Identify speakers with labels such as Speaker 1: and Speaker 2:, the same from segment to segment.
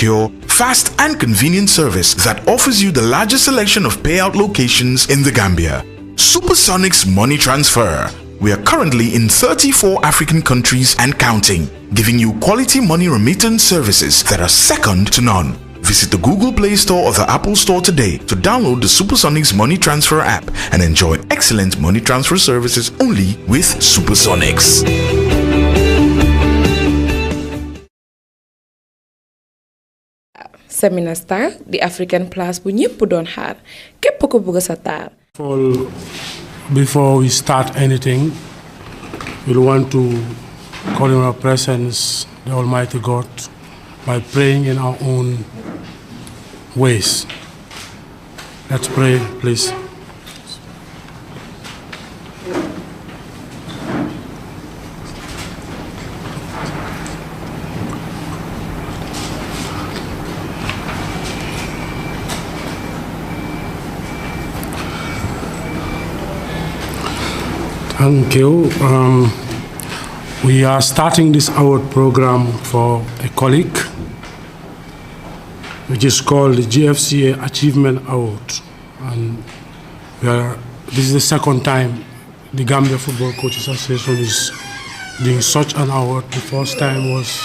Speaker 1: secure, fast and convenient service that offers you the largest selection of payout locations in the Gambia. Supersonics Money Transfer. We are currently in 34 African countries and counting, giving you quality money remittance services that are second to none. Visit the Google Play Store or the Apple Store today to download the Supersonics Money Transfer app and enjoy excellent money transfer services only with Supersonics.
Speaker 2: Seminar Star, the African Plus bu ñepp doon xaar képp ko bëgg sa taar.
Speaker 3: Before we start anything, we'll want to call in our presence the Almighty God by praying in our own ways. Let's pray, please. Thank you. We are starting this award program for a colleague, which is called the GFCA Achievement Award. And this is the second time the Gambia Football Coaches Association is doing such an award. The first time was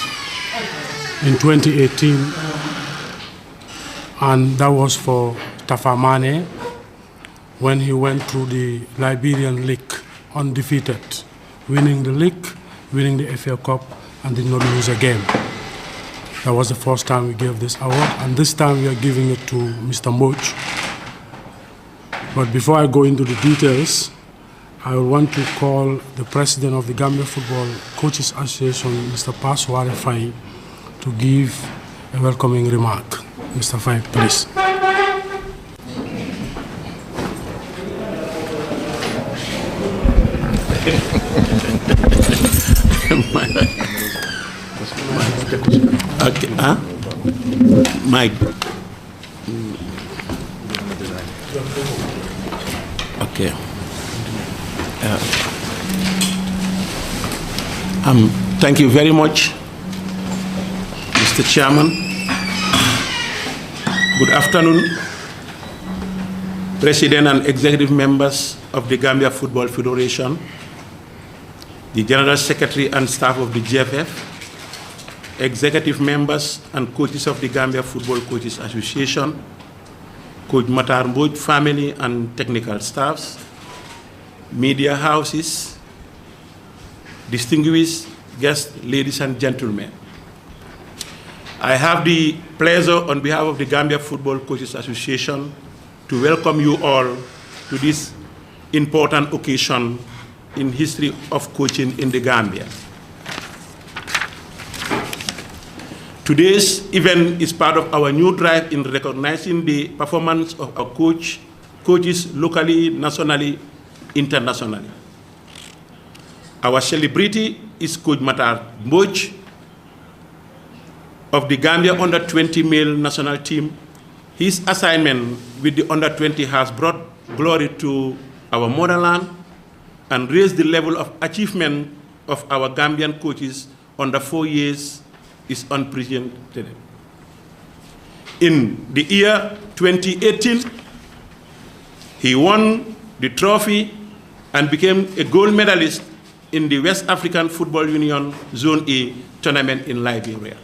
Speaker 3: in 2018, and that was for Tafa Mane when he went through the Liberian League undefeated, winning the league, winning the FA Cup, and did not lose a game. That was the first time we gave this award, and this time we are giving it to Mr. Moch. But before I go into the details, I want to call the president of the Gambia Football Coaches Association, Mr. Paswari Fai, to give a welcoming remark. Mr. Fai, please.
Speaker 4: Okay, huh? Mike. Okay. Thank you very much, Mr. Chairman. Good afternoon, President and Executive Members of the Gambia Football Federation, the General Secretary and staff of the GFF, executive members and coaches of the Gambia Football Coaches Association, Coach Matar Mboj family and technical staffs, media houses, distinguished guests, ladies and gentlemen. I have the pleasure on behalf of the Gambia Football Coaches Association to welcome you all to this important occasion in history of coaching in the Gambia. Today's event is part of our new drive in recognizing the performance of our coaches locally, nationally, internationally. Our celebrity is Coach Matar Mboj of the Gambia Under-20 male national team. His assignment with the Under-20 has brought glory to our motherland and raised the level of achievement of our Gambian coaches under 4 years is unprecedented. In the year 2018, he won the trophy and became a gold medalist in the West African Football Union Zone A tournament in Liberia.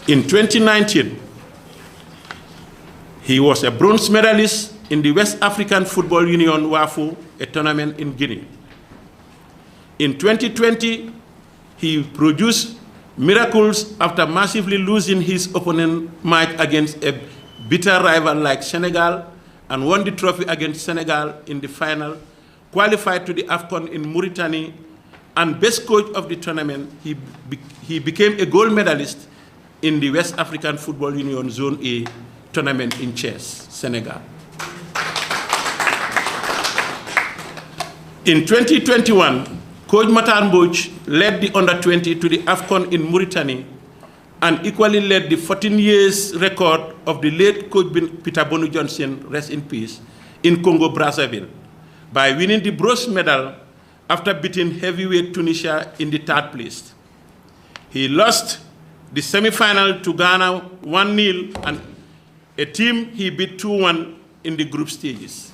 Speaker 4: In 2019, he was a bronze medalist in the West African Football Union WAFU, a tournament in Guinea. In 2020, he produced miracles after massively losing his opponent match against a bitter rival like Senegal and won the trophy against Senegal in the final, qualified to the AFCON in Mauritania, and best coach of the tournament. He became a gold medalist in the West African Football Union Zone A tournament in Thiès, Senegal. In 2021, Coach Matar Mboj led the Under-20 to the AFCON in Mauritania and equally led the 14 years record of the late Coach Peter Bonu Johnson, rest in peace, in Congo-Brazzaville by winning the bronze medal after beating heavyweight Tunisia in the 3rd place. He lost the semi-final to Ghana 1-0 and a team he beat 2-1 in the group stages.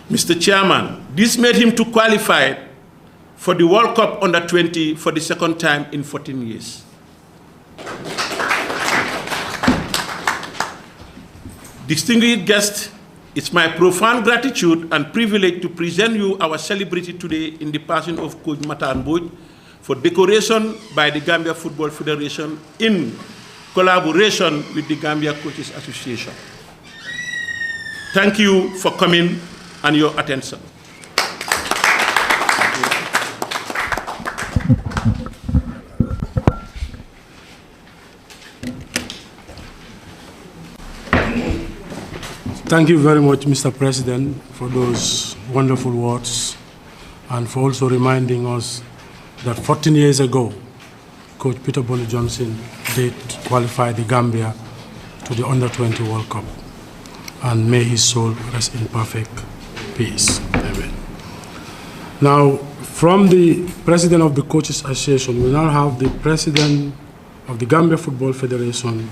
Speaker 4: Mr. Chairman, this made him to qualify for the World Cup Under-20 for the second time in 14 years. Distinguished guests, it's my profound gratitude and privilege to present you our celebrity today in the person of Coach Matar Mbodj for decoration by the Gambia Football Federation in collaboration with the Gambia Coaches Association. Thank you for coming and your attention.
Speaker 3: Thank you very much, Mr. President, for those wonderful words and for also reminding us that 14 years ago, Coach Peter Bonny Johnson did qualify the Gambia to the Under-20 World Cup. And may his soul rest in perfect peace. Amen. Now, from the President of the Coaches Association, we now have the President of the Gambia Football Federation,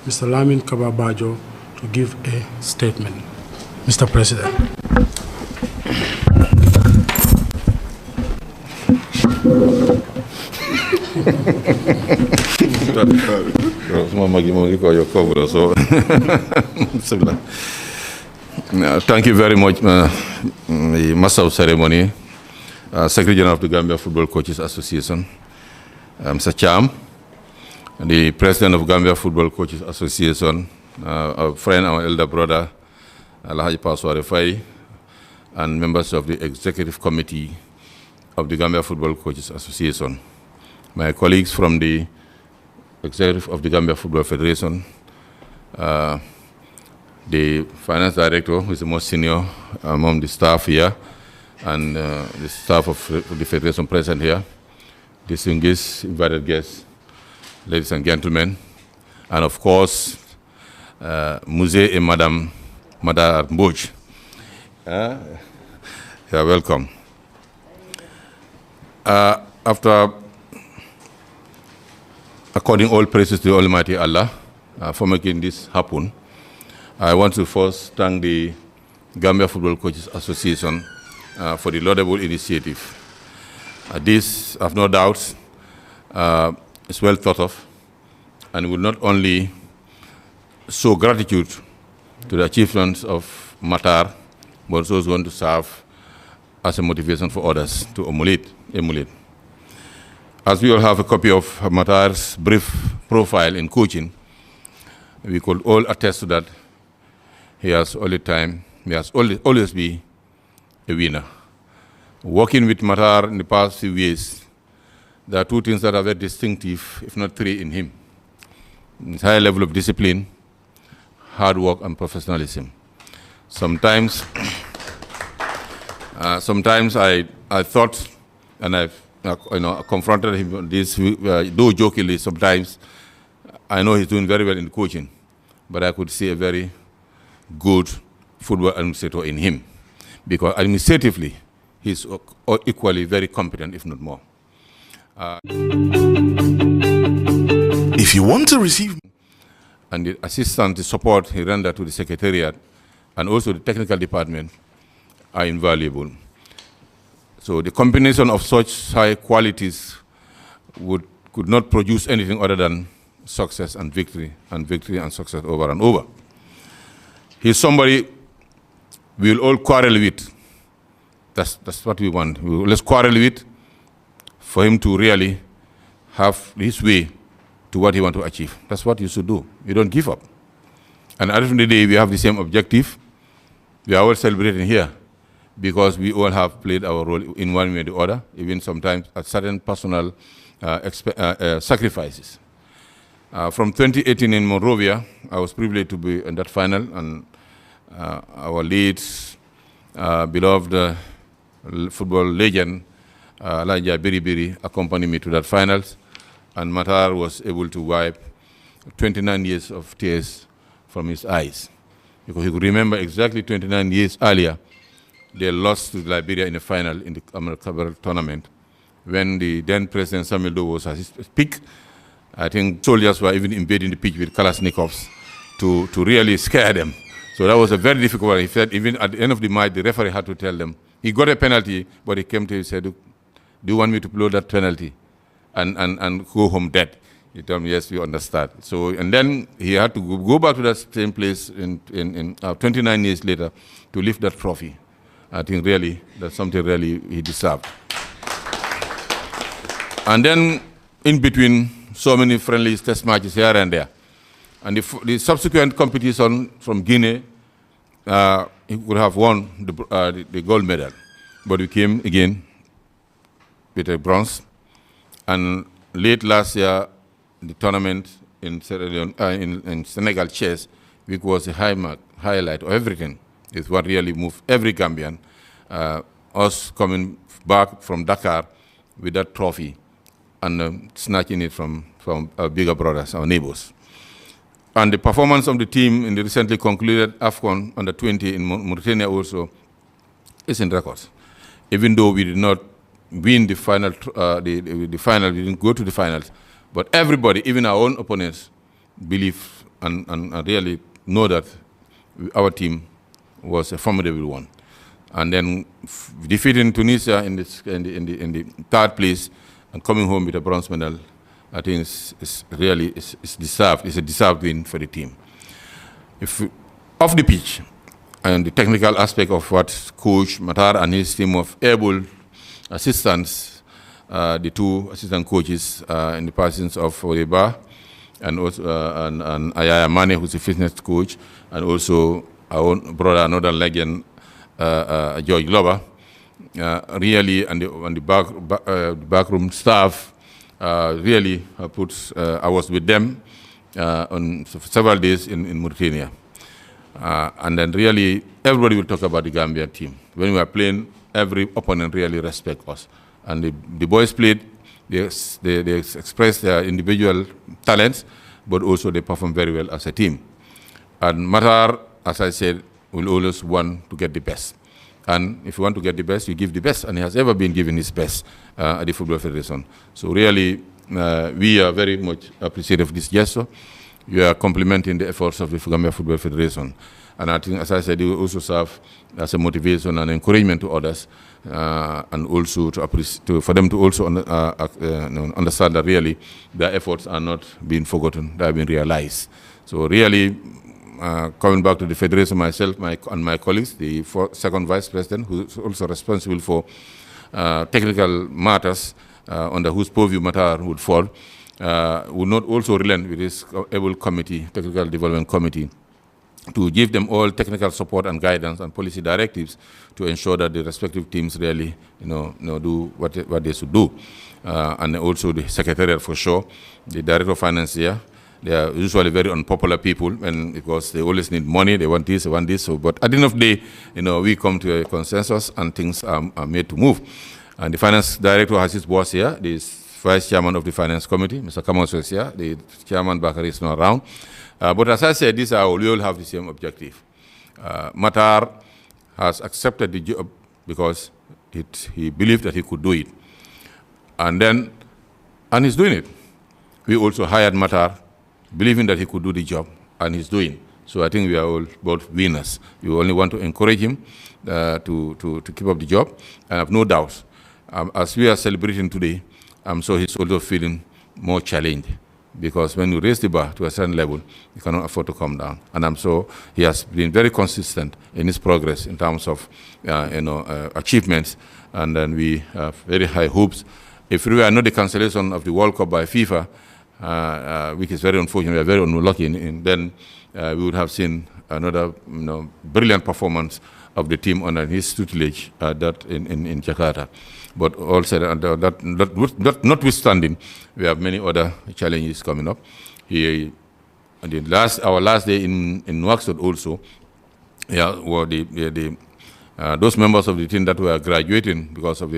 Speaker 3: Mr. Lamin Kababajo, to give a statement. Mr. President.
Speaker 5: Thank you very much, the Master of Ceremony, Secretary General of the Gambia Football Coaches Association, Mr. Cham, the President of Gambia Football Coaches Association, our friend, our elder brother, Alhaji Pasware Fai, and members of the Executive Committee of the Gambia Football Coaches Association, my colleagues from the Executive of the Gambia Football Federation, the Finance Director, who is the most senior among the staff here, and the staff of the Federation present here, distinguished invited guests, ladies and gentlemen, and of course, Muse and Madam Matar Mbodj. You are welcome. After according all praises to Almighty Allah for making this happen, I want to first thank the Gambia Football Coaches Association for the laudable initiative. This, I have no doubt, is well thought of and will not only show gratitude to the achievements of Matar, but also is going to serve as a motivation for others to emulate. As we all have a copy of Matar's brief profile in coaching, we could all attest to that. He has always been a winner. Working with Matar in the past few years, there are two things that are very distinctive, if not three, in him. His high level of discipline, hard work, and professionalism. Sometimes I thought, and I've confronted him on this, though jokingly sometimes, I know he's doing very well in coaching, but I could see a very good football administrator in him, because administratively, he's equally very competent, if not more.
Speaker 1: If you want to receive
Speaker 5: and the assistance, the support he rendered to the Secretariat and also the technical department are invaluable. So the combination of such high qualities could not produce anything other than success and victory and success over and over. He's somebody we'll all quarrel with. That's what we want. Let's quarrel with for him to really have his way to what he wants to achieve. That's what you should do. You don't give up. And at the end of the day, we have the same objective. We are all celebrating here because we all have played our role in one way or the other, even sometimes at certain personal sacrifices. From 2018 in Monrovia, I was privileged to be in that final, and our lead, beloved football legend, Elijah Biribiri, accompanied me to that finals, and Matar was able to wipe 29 years of tears from his eyes, because he could remember exactly 29 years earlier they lost to Liberia in the final in the American tournament. When the then President Samuel Doe was at his peak, I think soldiers were even invading the pitch with Kalashnikovs to really scare them. So that was a very difficult one. He said even at the end of the match, the referee had to tell them. He got a penalty, but he came to him and said, "Do you want me to blow that penalty and go home dead?" He told me, "Yes, we understand." So, and then he had to go back to that same place in 29 years later to lift that trophy. I think really that's something really he deserved. And then in between, so many friendly test matches here and there. And the subsequent competition from Guinea, he would have won the gold medal. But we came again with a bronze. And late last year, the tournament in Senegal chess, which was a highlight of everything, is what really moved every Gambian. Us coming back from Dakar with that trophy and snatching it from our bigger brothers, our neighbors. And the performance of the team in the recently concluded AFCON under-20 in Mauritania also is in records. Even though we did not win the final, the final, we didn't go to the finals, but everybody, even our own opponents, believe and really know that our team was a formidable one. And then defeating Tunisia in the third place and coming home with a bronze medal, I think it's really deserved. It's a deserved win for the team. Off the pitch and the technical aspect of what Coach Matar and his team of able assistants, the two assistant coaches in the persons of Oreba and also and Ayaya Mane, who's a fitness coach, and also our own brother, another legend, George Glover, really, and the backroom staff, really I was with them on several days in Mauritania. And then really, everybody will talk about the Gambia team. When we are playing, every opponent really respects us. And the boys played, they expressed their individual talents, but also they perform very well as a team. And Matar, as I said, will always want to get the best. And if you want to get the best, you give the best. And he has ever been given his best at the Football Federation. So really, we are very much appreciative of this gesture. You are complementing the efforts of the Gambia Football Federation. And I think, as I said, it will also serve as a motivation and encouragement to others, and also for them to also understand that really their efforts are not being forgotten, they are being realized. So really, coming back to the Federation, myself and my colleagues, the second Vice President, who is also responsible for technical matters under whose purview Matar would fall, will not also relent with this able committee, Technical Development Committee, to give them all technical support and guidance and policy directives to ensure that the respective teams really, do what they should do. And also the Secretariat for sure, the Director of Finance here. They are usually very unpopular people, and because they always need money, they want this, they want this. So, but at the end of the day, we come to a consensus and things are made to move. And the Finance Director has his boss here, the Vice Chairman of the Finance Committee, Mr. Kamos is here, the Chairman Bakari is not around. But as I said, we all have the same objective. Matar has accepted the job because he believed that he could do it. And he's doing it. We also hired Matar, believing that he could do the job, and he's doing. So I think we are all both winners. We only want to encourage him to keep up the job. I have no doubt. As we are celebrating today, I'm sure he's also feeling more challenged, because when you raise the bar to a certain level, you cannot afford to come down. And I'm sure he has been very consistent in his progress in terms of achievements, and then we have very high hopes. If we were not the cancellation of the World Cup by FIFA, which is very unfortunate, we are very unlucky, then we would have seen another brilliant performance of the team under his tutelage in Jakarta. But also, that notwithstanding, we have many other challenges coming up. Our last day in Nouakchott also, were those members of the team that were graduating, because of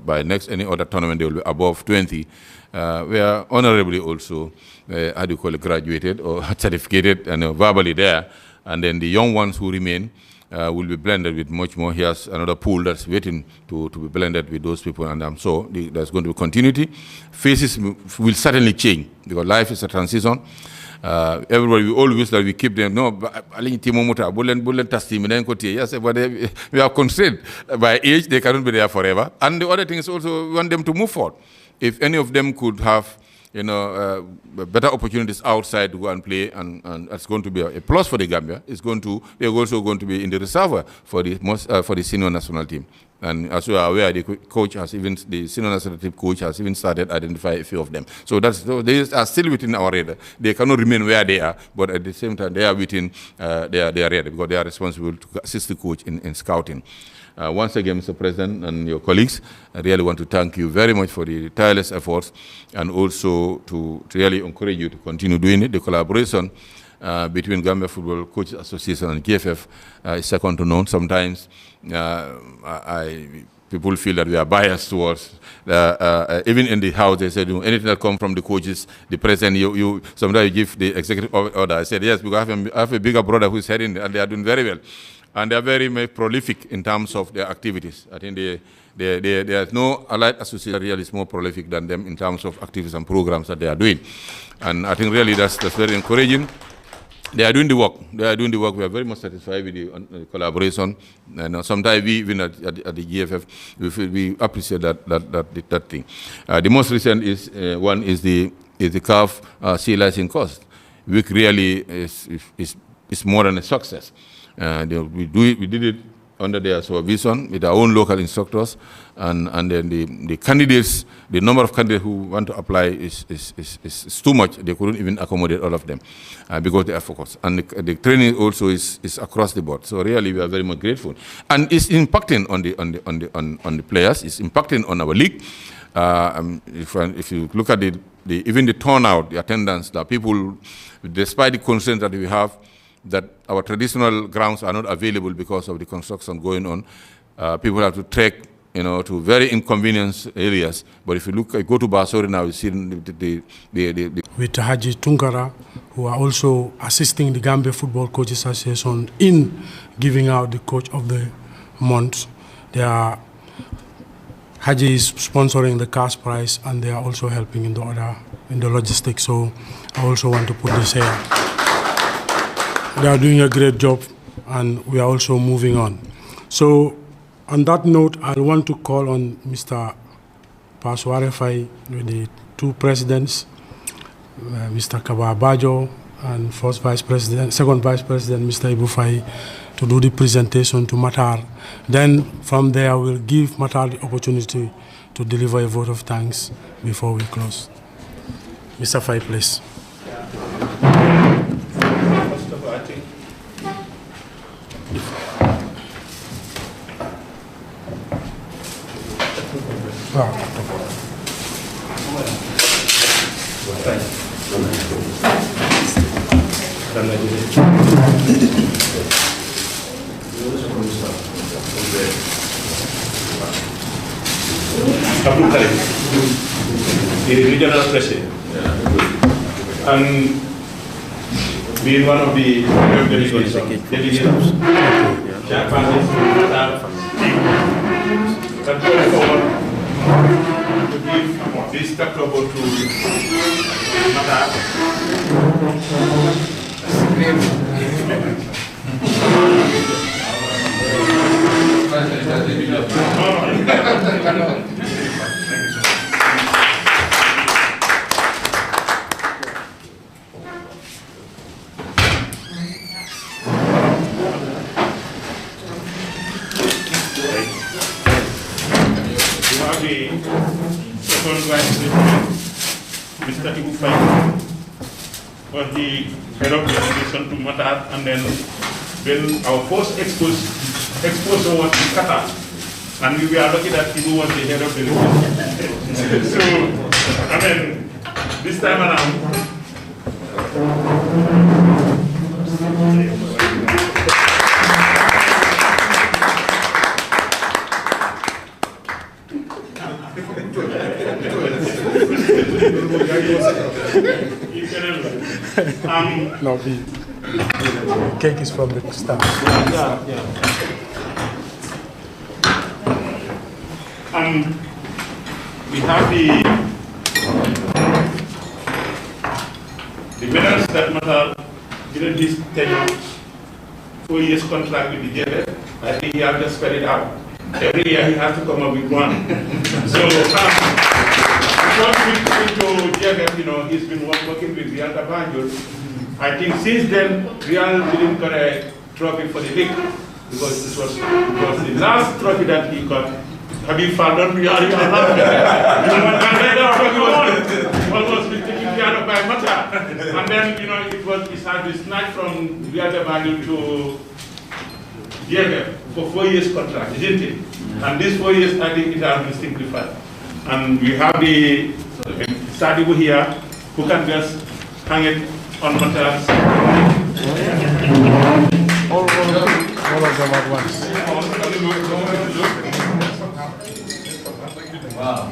Speaker 5: by next any other tournament they will be above 20, were honorably also graduated or certificated and verbally there. And then the young ones who remain will be blended with much more. He has another pool that's waiting to be blended with those people, and I'm sure there's going to be continuity. Faces will certainly change because life is a transition. Everybody, we all wish that we keep them. No, yes, but we are constrained by age. They cannot be there forever. And the other thing is also we want them to move forward. If any of them could have, better opportunities outside to go and play, and it's going to be a plus for the Gambia. They're also going to be in the reserve for the senior national team. And as you are aware, the senior national team coach has even started identifying a few of them. So they are still within our radar. They cannot remain where they are, but at the same time, they are within their radar because they are responsible to assist the coach in scouting. Once again, Mr. President and your colleagues, I really want to thank you very much for the tireless efforts and also to really encourage you to continue doing it. The collaboration between Gambia Football Coaches Association and GFF is second to none. Sometimes people feel that we are biased towards, even in the house, they said, anything that comes from the coaches, the president, sometimes you give the executive order. I said, yes, because I have a bigger brother who is heading, and they are doing very well. And they are very prolific in terms of their activities. I think there's no allied association that really is more prolific than them in terms of activities and programs that they are doing. And I think really that's very encouraging. They are doing the work. We are very much satisfied with the collaboration. And sometimes we, even at the GFF, we appreciate that thing. The most recent one is the CAF sea licensing cost, which really is more than a success. We did it under their supervision with our own local instructors, and then the candidates, the number of candidates who want to apply is too much. They couldn't even accommodate all of them because they are focused. And the training also is across the board. So really, we are very much grateful, and it's impacting on the players. It's impacting on our league. If you look at even the turnout, the attendance, the people, despite the constraints that we have, that our traditional grounds are not available because of the construction going on. People have to trek, to very inconvenient areas. But if you go to Basori now, you see
Speaker 3: with Haji Tunkara, who are also assisting the Gambia Football Coaches Association in giving out the Coach of the Month. Haji is sponsoring the cash prize, and they are also helping in the logistics. So I also want to put this here. They are doing a great job, and we are also moving on. So, on that note, I want to call on Mr. Pasware Fai, with the two presidents, Mr. Kababajo, and second vice president, Mr. Ibu Fai, to do the presentation to Matar. Then, from there, we'll give Matar the opportunity to deliver a vote of thanks before we close. Mr. Fai, please.
Speaker 4: The regional president, and being one of the delegations, can go forward to give this chapter to Matar. Second Vice President, Mr. Ibu Fai, was the head of delegation to Matar, and then when our first exposure was in Qatar, and we were lucky that Ibu was the head of delegation. So, this time around,
Speaker 3: Cake is from the staff.
Speaker 4: Yeah. We have the medals that matter during this tenure, 4 years contract with the JFF. I think he has just spread it out. Every year he has to come up with one. So, before speaking to JFF, he's been working with Real Banjul. I think since then, Real didn't get a trophy for the league because it was the last trophy that he got. Have you found out Real? And then that trophy was been taken care of by Mata. And then, it had been snatched from Real Banjul to JFF for 4 years contract, isn't it? And these 4 years, I think it has been simplified. And we have the Sadibu here, who can just hang it on Mata's.
Speaker 3: All of them at once.
Speaker 6: Wow.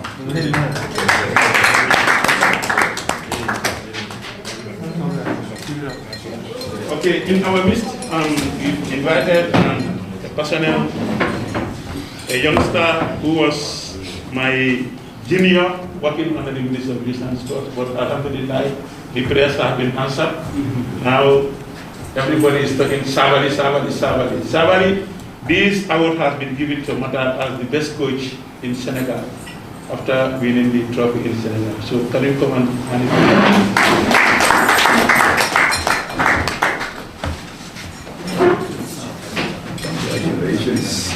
Speaker 4: Okay, in our midst, we've invited a personnel, a youngster who was my junior working under the Ministry of Youth and Sport, but alhamdulillah, the prayers have been answered. Now, everybody is talking Sabali. This award has been given to Mata as the best coach in Senegal after winning the trophy in Senegal. So, can you come and hand it over?
Speaker 6: Congratulations.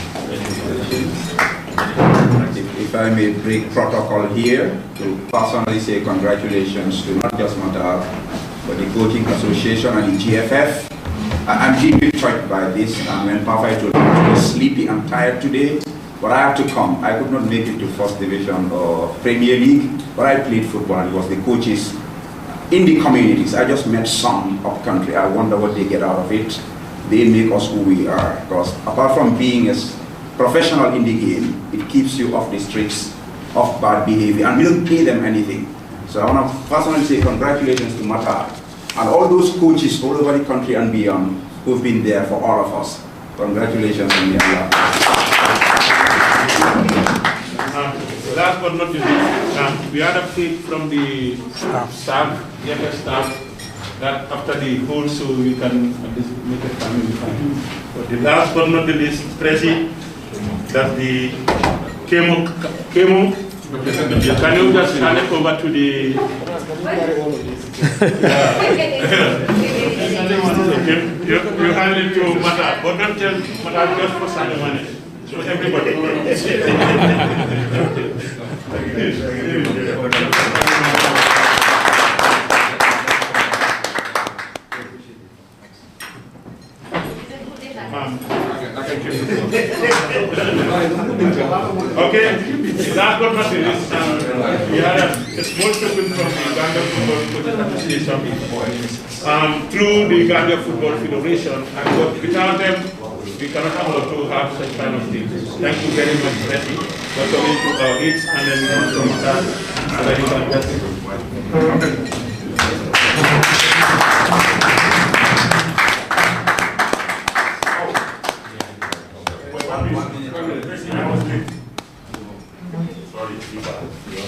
Speaker 6: If I may break protocol here to personally say congratulations to not just Mata, but the Coaching Association and the GFF. I'm deeply touched by this, and when Papa told me I was sleepy and tired today, but I had to come. I could not make it to First Division or Premier League, but I played football and it was the coaches in the communities. I just met some up country. I wonder what they get out of it. They make us who we are, because apart from being a professional in the game, it keeps you off the streets of bad behavior, and we don't pay them anything. So I want to personally say congratulations to Mata and all those coaches all over the country and beyond who've been there for all of us. Congratulations to Allah.
Speaker 4: Last but not least, we had a feed from the staff, that after the whole show we can at least make a family fun. But the last but not the least, Prezi, that the Kemo. Can you just hand it over to the you hand it to Mata, but don't tell Mata just for Sunday money. So everybody. Okay, last but not least, we had a small token from the Gambia Football Association through the Gambia Football Federation, and without them, we cannot afford to have such kind of things. Thank you very much, Presi, for coming to our aids, and then we want to start so that you can get it.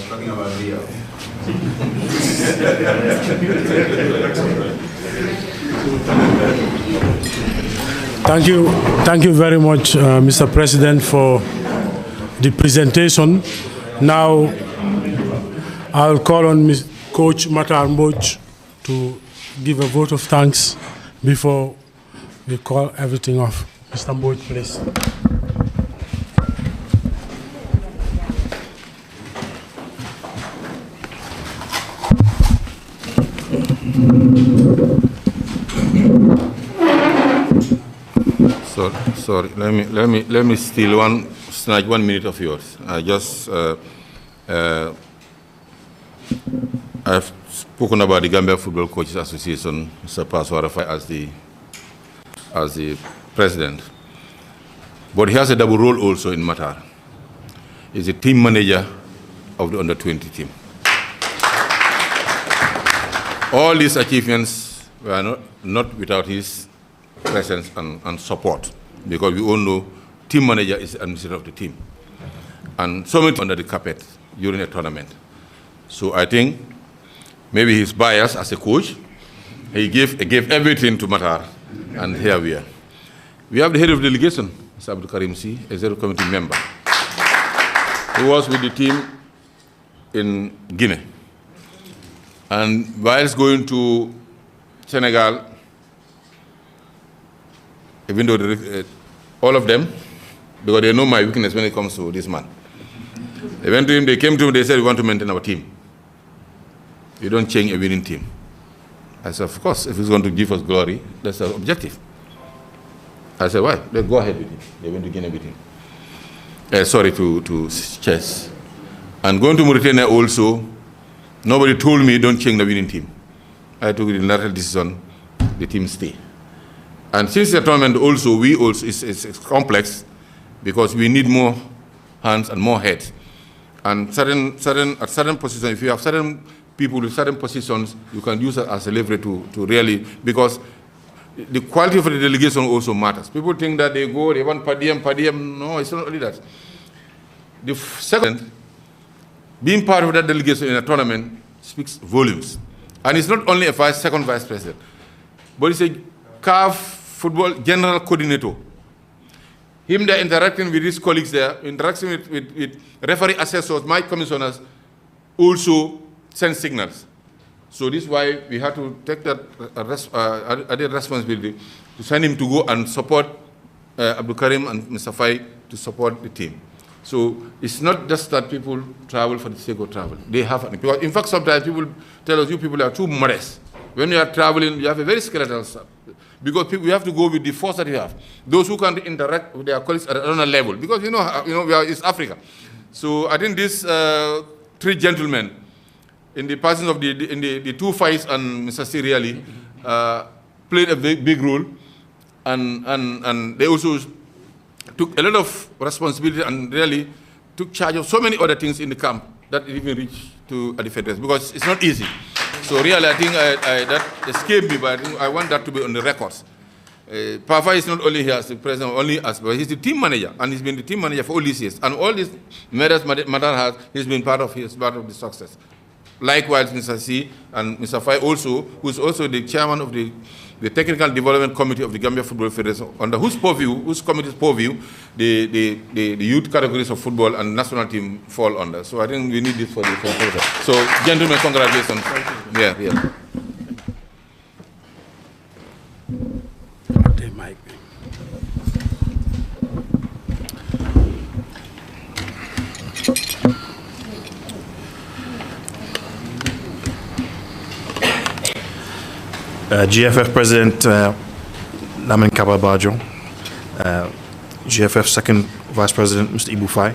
Speaker 6: Talking about Rio.
Speaker 3: Thank you very much, Mr. President, for the presentation. Now, I'll call on Coach Matar Mboj to give a vote of thanks before we call everything off. Mr. Mboj, please.
Speaker 5: Sorry. Let me steal snatch 1 minute of yours. I've spoken about the Gambia Football Coaches Association, Mr. Paswarafai, as the president. But he has a double role also in Matar. He's a team manager of the under-20 team. All these achievements we are not without his presence and support, because we all know team manager is the administrator of the team. And so many under the carpet during a tournament. So I think maybe he's biased as a coach. He gave everything to Matar, and here we are. We have the head of delegation, Mr. Abdul Karim C, executive committee member. He was with the team in Guinea. And whilst going to Senegal, even though all of them, because they know my weakness when it comes to this man. They went to him, they came to him, they said, we want to maintain our team. You don't change a winning team. I said, of course, if he's going to give us glory, that's our objective. I said, why? Let's go ahead with it. They went to Guinea with him. To chess. And going to Mauritania also, nobody told me don't change the winning team. I took the lateral decision, the team stay. And since the tournament also, it's complex because we need more hands and more heads. And at certain positions, if you have certain people with certain positions, you can use it as a leverage to really, because the quality of the delegation also matters. People think that they want per diem. No, it's not only that. The second, being part of that delegation in a tournament speaks volumes. And it's not only a second vice president, but it's a CAF football general coordinator. Him there interacting with his colleagues there, interacting with referee assessors, my commissioners, also send signals. So this is why we have to take that added responsibility to send him to go and support Abdul Karim and Mr. Fai to support the team. So it's not just that people travel for the sake of travel. They have, because in fact sometimes people tell us, you people are too modest. When you are traveling, you have a very skeletal stuff. Because we have to go with the force that we have. Those who can interact with their colleagues at another level. Because it's Africa. So I think these three gentlemen, in the passing of the two fights and Mr. Siriali, played a big role, and they also took a lot of responsibility and really took charge of so many other things in the camp that it even reached to the federation, because it's not easy. So really, I think that escaped me, but I think I want that to be on the records. Pafa is not only here as the president, but he's the team manager, and he's been the team manager for all these years. And all these medals Matar has, he's been part of the success. Likewise, Mr. C and Mr. Fai also, who's also the chairman of the Technical Development Committee of the Gambia Football Federation, under whose committee's purview, the youth categories of football and national team fall under. So I think we need this for the process. So, gentlemen, congratulations. Yeah.
Speaker 7: GFF President Lamin Kababajo, GFF Second Vice President Mr. Ibu Fai,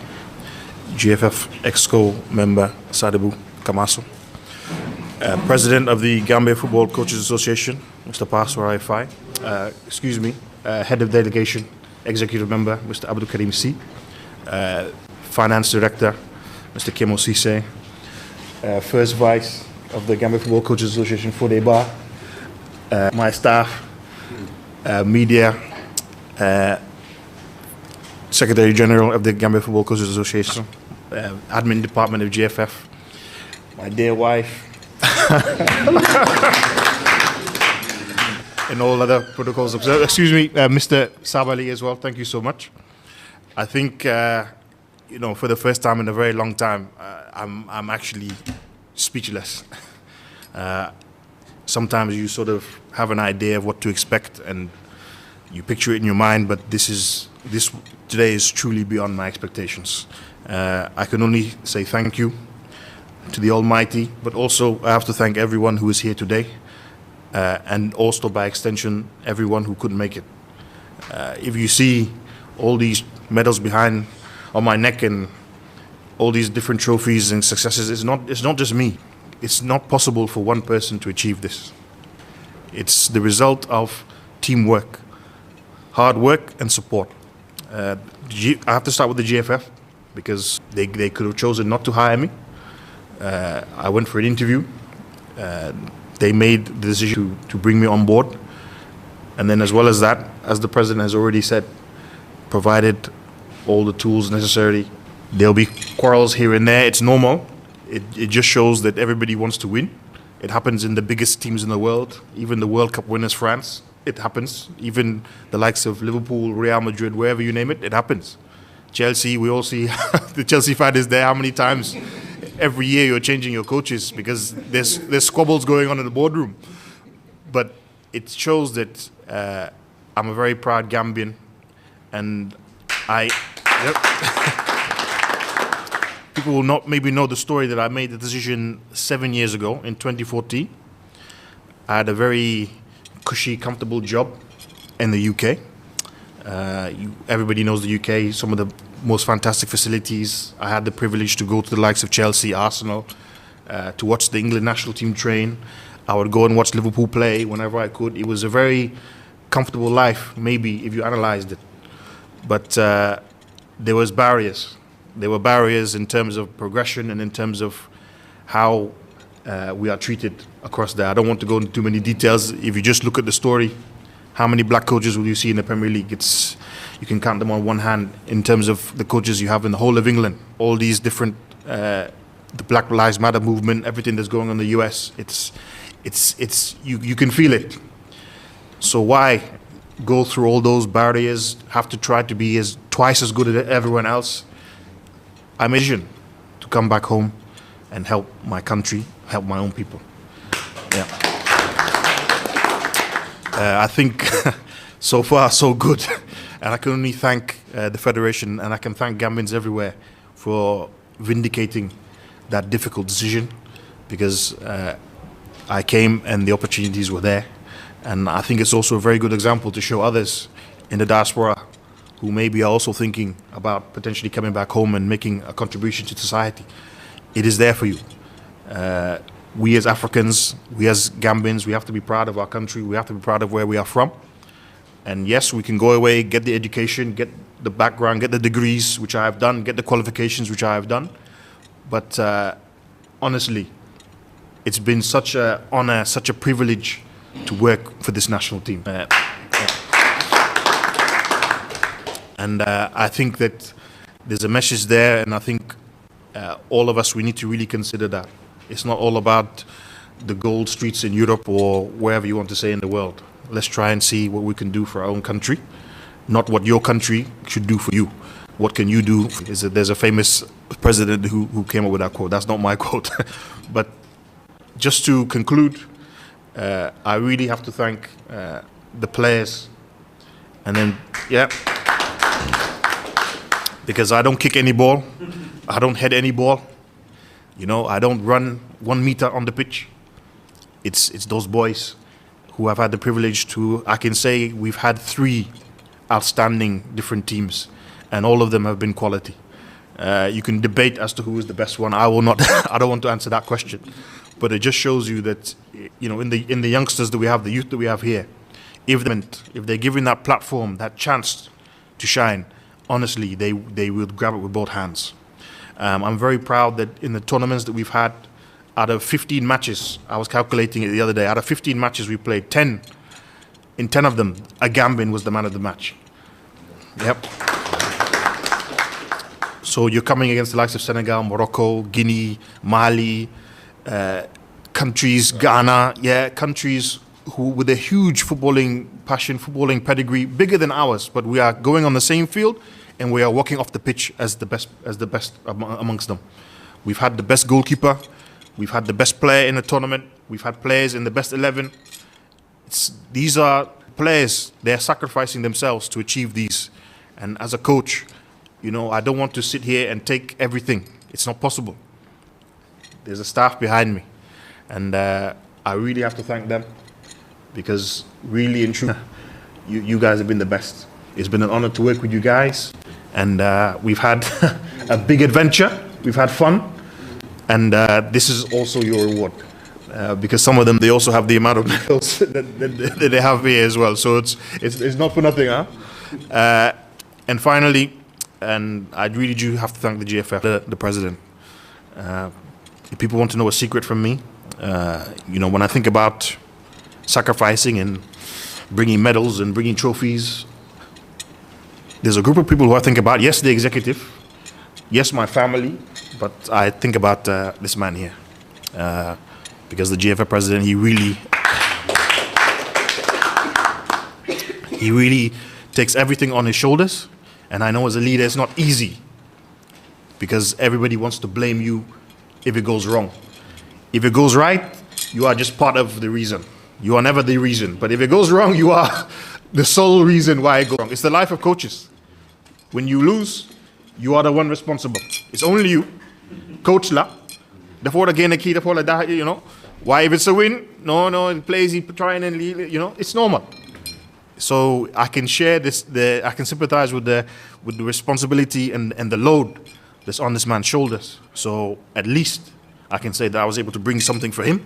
Speaker 7: GFF Exco Member Sadibu Kamaso, President of the Gambia Football Coaches Association Mr. Paswarai Fai, Head of Delegation Executive Member Mr. Abdul Karim C, Finance Director Mr. Kemo Sise, First Vice of the Gambia Football Coaches Association Fodeba, my staff, media, Secretary General of the Gambia Football Coaches Association, Admin Department of GFF, my dear wife, and all other protocols observed. Excuse me, Mr. Sabali as well. Thank you so much. I think, for the first time in a very long time, I'm actually speechless. Sometimes you sort of have an idea of what to expect and you picture it in your mind, but this today is truly beyond my expectations. I can only say thank you to the Almighty, but also I have to thank everyone who is here today, and also by extension everyone who couldn't make it. If you see all these medals behind on my neck and all these different trophies and successes, it's not just me. It's not possible for one person to achieve this. It's the result of teamwork, hard work, and support. I have to start with the GFF because they could have chosen not to hire me. I went for an interview. they made the decision to bring me on board. And then as well as that, as the president has already said, provided all the tools necessary. There'll be quarrels here and there. It's normal. It just shows that everybody wants to win. It happens in the biggest teams in the world, even the World Cup winners, France. It happens. Even the likes of Liverpool, Real Madrid, wherever you name it, it happens. Chelsea, we all see the Chelsea fan is there. How many times every year you're changing your coaches because there's squabbles going on in the boardroom. But it shows that I'm a very proud Gambian, and people will not maybe know the story that I made the decision 7 years ago in 2014. I had a very cushy, comfortable job in the UK. Everybody knows the UK, some of the most fantastic facilities. I had the privilege to go to the likes of Chelsea, Arsenal, to watch the England national team train. I would go and watch Liverpool play whenever I could. It was a very comfortable life, maybe, if you analyzed it. But there was barriers. There were barriers in terms of progression and in terms of how we are treated across there. I don't want to go into too many details. If you just look at the story, how many black coaches will you see in the Premier League? You can count them on one hand in terms of the coaches you have in the whole of England. All these different, the Black Lives Matter movement, everything that's going on in the US. You can feel it. So why go through all those barriers? Have to try to be twice as good as everyone else? I'm a vision to come back home and help my country, help my own people. Yeah. I think so far so good, and I can only thank the Federation, and I can thank Gambians everywhere for vindicating that difficult decision, because I came and the opportunities were there, and I think it's also a very good example to show others in the diaspora who maybe are also thinking about potentially coming back home and making a contribution to society. It is there for you. We as Africans, we as Gambians, we have to be proud of our country. We have to be proud of where we are from. And yes, we can go away, get the education, get the background, get the degrees, which I have done, get the qualifications, which I have done. But honestly, it's been such an honor, such a privilege to work for this national team. And I think that there's a message there, and I think all of us, we need to really consider that. It's not all about the gold streets in Europe or wherever you want to say in the world. Let's try and see what we can do for our own country, not what your country should do for you. What can you do? There's a famous president who came up with that quote. That's not my quote. But just to conclude, I really have to thank the players. And then, yeah, because I don't kick any ball. I don't head any ball. You know, I don't run 1 meter on the pitch. It's those boys who have had the privilege to, I can say we've had 3 outstanding different teams, and all of them have been quality. You can debate as to who is the best one. I will not, I don't want to answer that question. But it just shows you that, you know, in the youngsters that we have, the youth that we have here, if they're given that platform, that chance to shine, honestly, they will grab it with both hands. I'm very proud that in the tournaments that we've had, out of 15 matches, I was calculating it the other day, out of 15 matches we played, in 10 of them, a Gambian was the man of the match. Yep. So you're coming against the likes of Senegal, Morocco, Guinea, Mali, countries, Ghana, countries who with a huge footballing passion, footballing pedigree, bigger than ours, but we are going on the same field and we are walking off the pitch as the best amongst them. We've had the best goalkeeper, we've had the best player in the tournament, we've had players in the best 11. These are players, they're sacrificing themselves to achieve these. And as a coach, you know, I don't want to sit here and take everything. It's not possible. There's a staff behind me. And I really have to thank them, because really and truly, you guys have been the best. It's been an honor to work with you guys. And we've had a big adventure. We've had fun. And this is also your reward. Because some of them, they also have the amount of medals that they have here as well. So it's not for nothing, huh? And finally, and I really do have to thank the GFF, the president. If people want to know a secret from me, When I think about sacrificing and bringing medals and bringing trophies, there's a group of people who I think about. Yes, the executive. Yes, my family. But I think about this man here. Because the GFF president, he really takes everything on his shoulders. And I know as a leader, it's not easy. Because everybody wants to blame you if it goes wrong. If it goes right, you are just part of the reason. You are never the reason. But if it goes wrong, you are the sole reason why it goes wrong. It's the life of coaches. When you lose, you are the one responsible. It's only you. Coach la. Before the game, the key, before the Why if it's a win? No, it plays, he trying and it's normal. So I can share this. I can sympathize with the responsibility and the load that's on this man's shoulders. So at least I can say that I was able to bring something for him,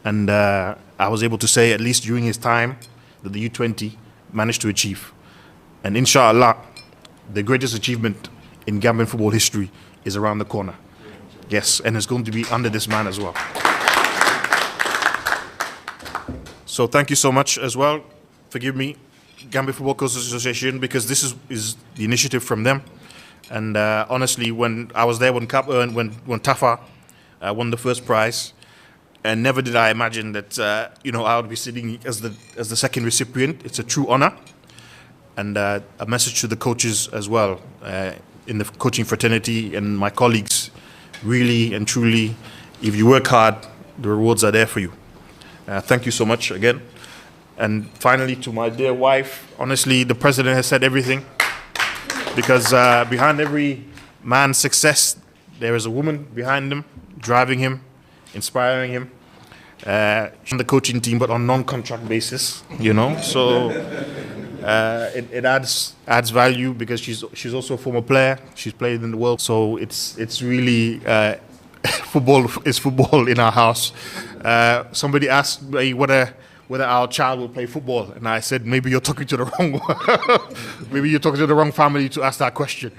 Speaker 7: and I was able to say at least during his time that the U20 managed to achieve. And inshallah, the greatest achievement in Gambian football history is around the corner. Yes, and it's going to be under this man as well. So thank you so much as well. Forgive me, Gambia Football Coaches Association, because this is the initiative from them. And honestly, when I was there when Tafa won the first prize, and never did I imagine that I would be sitting as the second recipient. It's a true honor, and a message to the coaches as well in the coaching fraternity and my colleagues. Really and truly, if you work hard, the rewards are there for you. Thank you so much again. And finally, to my dear wife, honestly, the president has said everything. Because behind every man's success, there is a woman behind him, driving him, inspiring him. On the coaching team, but on non-contract basis, So it adds value because she's also a former player. She's played in the world, so it's really football is football in our house. Somebody asked me whether our child will play football, and I said maybe you're talking to the wrong family to ask that question.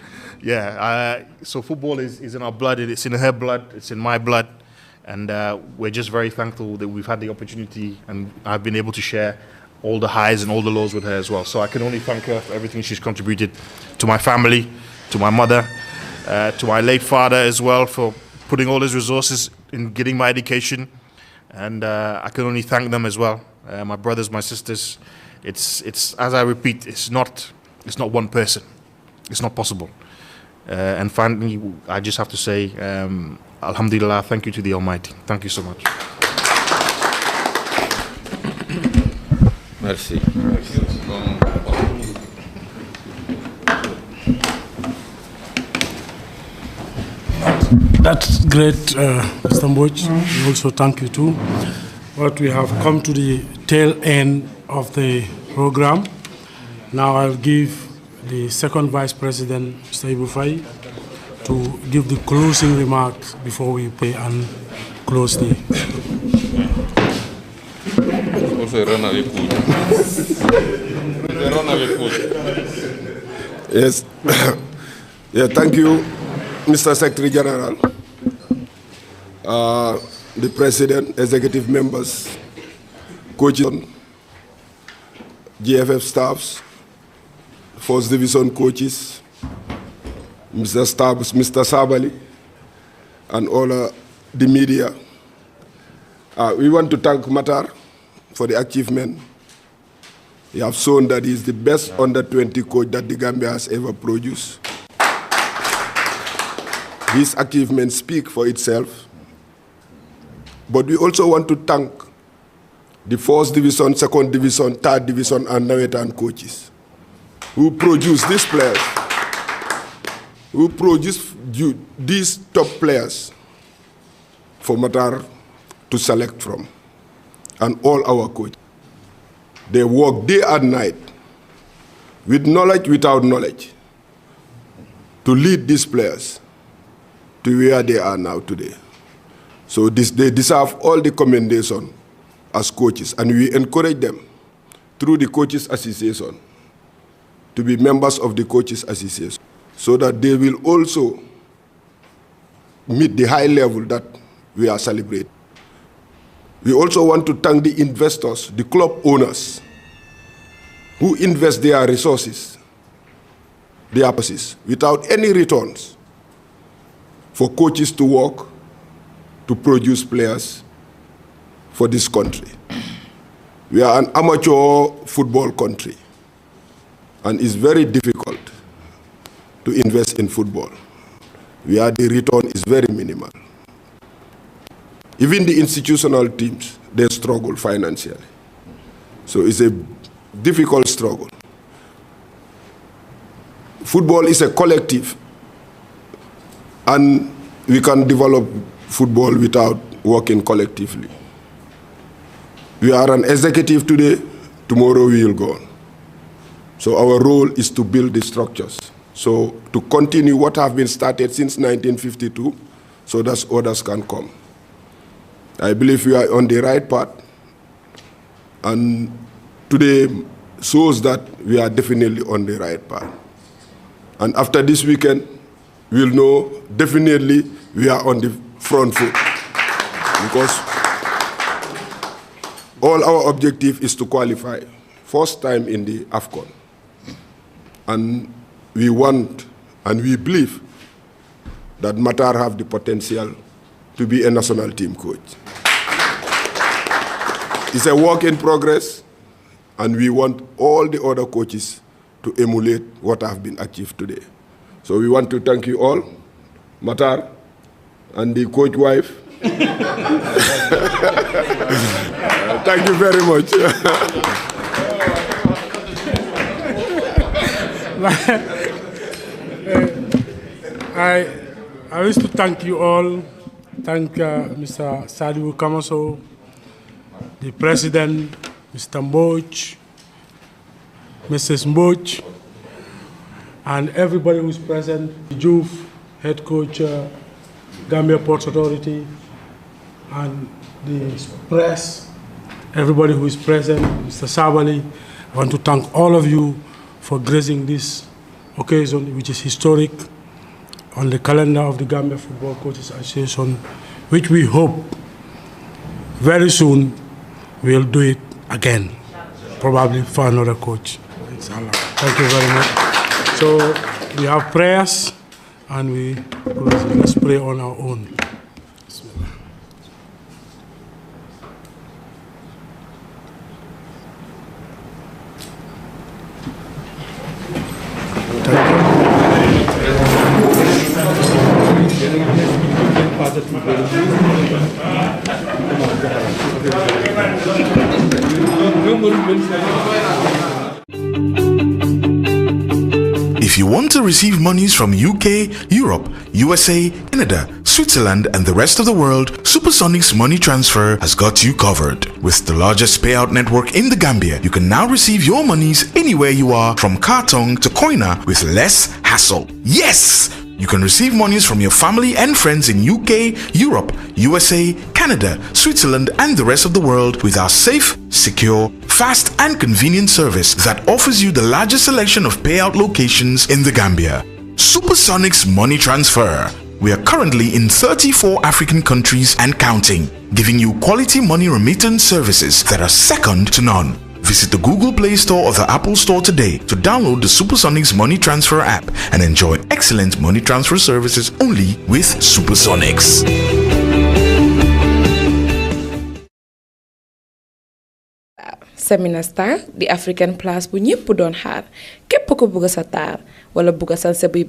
Speaker 7: Yeah, so football is in our blood. It's in her blood. It's in my blood. And we're just very thankful that we've had the opportunity, and I've been able to share all the highs and all the lows with her as well. So I can only thank her for everything she's contributed to my family, to my mother, to my late father as well for putting all his resources in getting my education. And I can only thank them as well. My brothers, my sisters. It's as I repeat, it's not one person. It's not possible. And finally, I just have to say, Alhamdulillah, thank you to the Almighty. Thank you so much.
Speaker 5: Merci.
Speaker 3: That's great, Mr. Mboj. We also thank you too. But we have come to the tail end of the program. Now I'll give the second Vice President, Mr. Ibufai, to give the closing remarks before we pray and close the.
Speaker 8: Yes. Yeah, thank you, Mr. Secretary General, the President, executive members, coaches, GFF staffs, First Division coaches, Mr. Sabali, and all the media. We want to thank Matar for the achievement. He has shown that he is the best under-20 coach that the Gambia has ever produced. His achievements speak for itself. But we also want to thank the First Division, Second Division, Third Division, and Nawetan coaches who produce these players, who produce these top players for Matar to select from, and all our coaches. They work day and night, with knowledge, without knowledge, to lead these players to where they are now today. So they deserve all the commendation as coaches, and we encourage them through the Coaches Association to be members of the Coaches Association, so that they will also meet the high level that we are celebrating. We also want to thank the investors, the club owners, who invest their resources, their purses, without any returns, for coaches to work, to produce players for this country. We are an amateur football country, and it's very difficult to invest in football. The return is very minimal. Even the institutional teams, they struggle financially. So it's a difficult struggle. Football is a collective, and we can develop football without working collectively. We are an executive today, tomorrow we will go on. So our role is to build the structures. So to continue what have been started since 1952, so that others can come. I believe we are on the right path, and today shows that we are definitely on the right path. And after this weekend, we'll know definitely we are on the front foot, because all our objective is to qualify, first time in the AFCON. And we want and we believe that Matar have the potential to be a national team coach. It's a work in progress, and we want all the other coaches to emulate what have been achieved today. So we want to thank you all, Matar and the coach wife. Thank you very much.
Speaker 3: I wish to thank you all. Thank Mr. Sadiu Kamaso, the President, Mr. Mboch, Mrs. Mboch, and everybody who's present, Juf, Head Coach, Gambia Ports Authority, and the press, everybody who is present, Mr. Sabali. I want to thank all of you for gracing this occasion, which is historic, on the calendar of the Gambia Football Coaches Association, which we hope very soon we'll do it again, probably for another coach. Inshallah. Thank you very much. So we have prayers, and let's pray on our own.
Speaker 1: If you want to receive monies from UK, Europe, USA, Canada, Switzerland, and the rest of the world, Supersonics Money Transfer has got you covered. With the largest payout network in the Gambia, you can now receive your monies anywhere you are, from Kartong to Koina, with less hassle. Yes! You can receive monies from your family and friends in UK, Europe, USA, Canada, Switzerland, and the rest of the world with our safe, secure, fast, and convenient service that offers you the largest selection of payout locations in the Gambia. Supersonics Money Transfer. We are currently in 34 African countries and counting, giving you quality money remittance services that are second to none. Visit the Google Play Store or the Apple Store today to download the Supersonics Money Transfer app and enjoy excellent money transfer services only with Supersonics.
Speaker 2: Seminar Star, the African class bu ñepp doon xaar képp ko bëgg sa taar wala bëgg sa